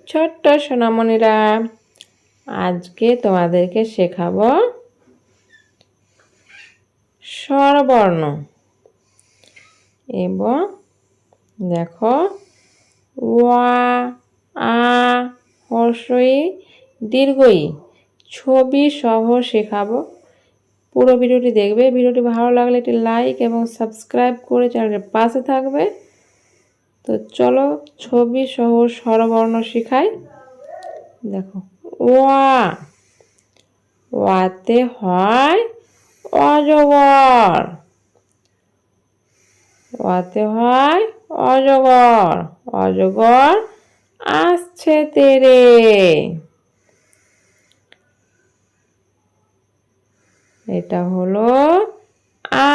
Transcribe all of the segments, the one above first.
ছোট্ট সোনামণিরা, আজকে তোমাদেরকে শেখাবো স্বরবর্ণ। এবং দেখো, ওয়া, আ, হর্ষই, দীর্ঘই ছবি সহ শেখাবো। পুরো ভিডিওটি দেখবে। ভিডিওটি ভালো লাগলে একটি লাইক এবং সাবস্ক্রাইব করে চ্যানেলের পাশে থাকবে। তো চলো ছবি সহ স্বরবর্ণ শেখাই। দেখো, ওয়া, ওয়াতে হয় অজগর। ওয়াতে হয় অজগর। অজগর আসছে তেরে। এটা হলো আ।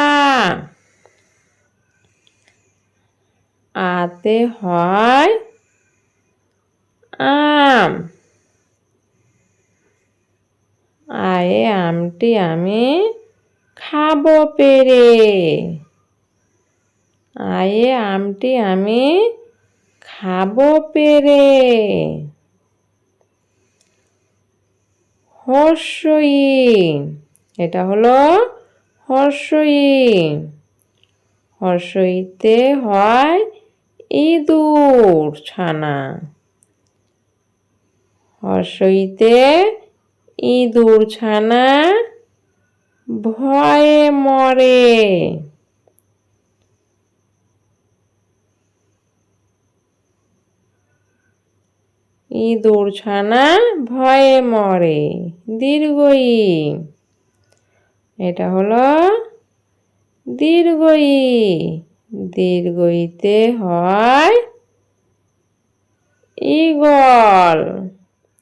আতে হয় আম। আয়ে আমটি আমি খাবো পেরে। আয়ে আমটি আমি খাবো পেরে। হর্ষই, এটা হলো হর্ষই। হর্ষইতে হয় ইঁদুর ছানা। হর্ষইতে ইঁদুর ছানা ভয়ে মরে। ইঁদুর ছানা ভয়ে মরে। দীর্ঘই, এটা হলো দীর্ঘই। দীর্ঘইতে হয় ঈগল।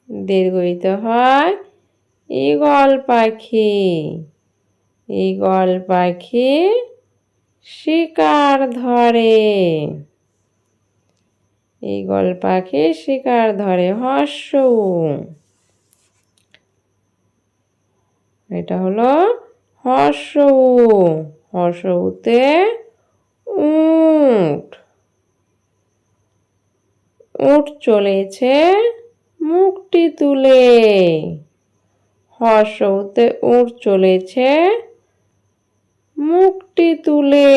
দীর্ঘইতে হয় ঈগল পাখি। ঈগল পাখি শিকার ধরে। ঈগল পাখি শিকার ধরে। হর্ষউ, এটা হলো হর্ষউ। হর্ষউতে উট। উট চলেছে মুখটি তুলে। হর্ষউতে উট চলেছে মুখটি তুলে।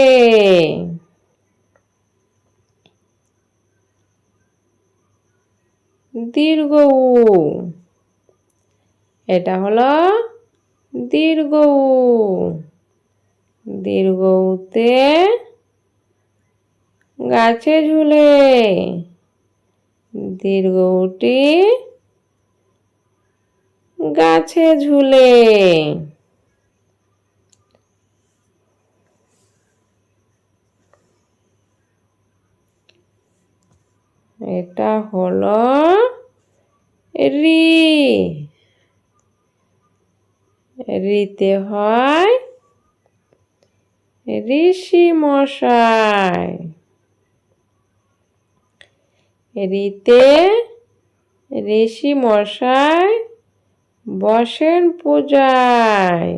দীর্ঘউ, এটা হলো দীর্ঘউ। দীর্ঘউতে গাছে ঝুলে। দীর্ঘউটি গাছে ঝুলে। এটা হলো রি। রিতে হয় ঋষি মশাই। রিতে ঋষি মশাই বসেন পূজায়।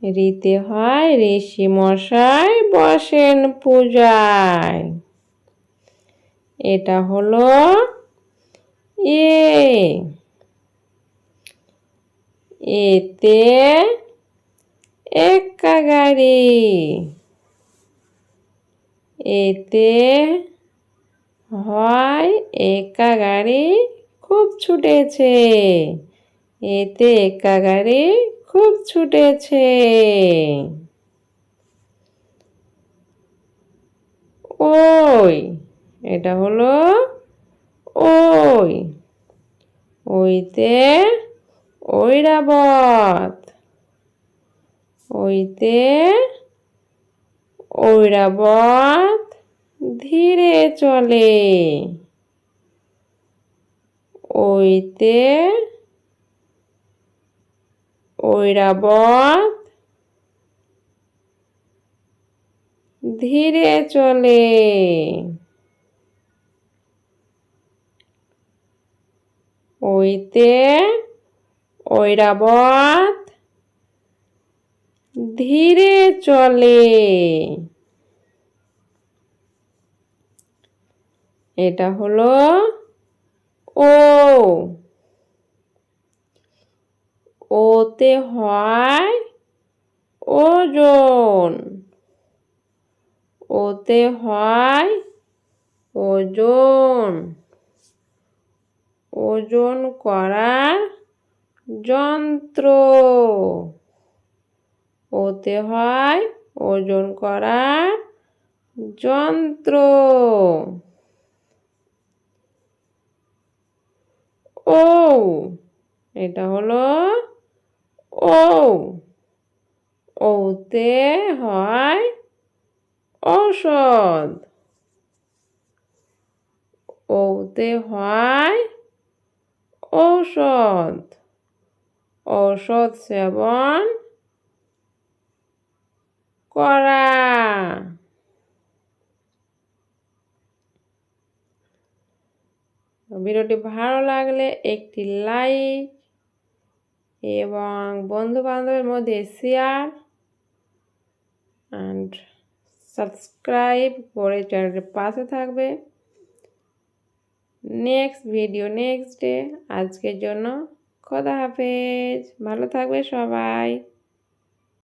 রিতে হয় ঋষি মশাই বসেন পূজায়। এটা হলো এ। এতে এক্কা গাড়ি। এতে হয় এক্কা গাড়ি খুব ছুটেছে। এতে এক্কা গাড়ি খুব ছুটেছে। ওই, এটা হলো ওই। ওইতে ঐরাবত। ওইতে ঐরাবত ধীরে চলে। ওইতে ঐরাবত ধীরে চলে। ওইতে ঐরাবত ধীরে চলে। এটা হলো ওতে হয় ওজন। ওতে হয় ওজন। ওজন করার যন্ত্র। ওতে হয় ওজন করার যন্ত্র। ও, এটা হলো ও। ওতে হয় ঔষধ। ওতে হয় ঔষধ। ঔষধ সেবন করা। ভিডিওটি ভালো লাগলে একটি লাইক এবং বন্ধু বান্ধবের মধ্যে শেয়ার অ্যান্ড সাবস্ক্রাইব করে চ্যানেলের পাশে থাকবে। Next video next day. আজকের জন্য খোদা হাফেজ। ভালো থাকবে সবাই।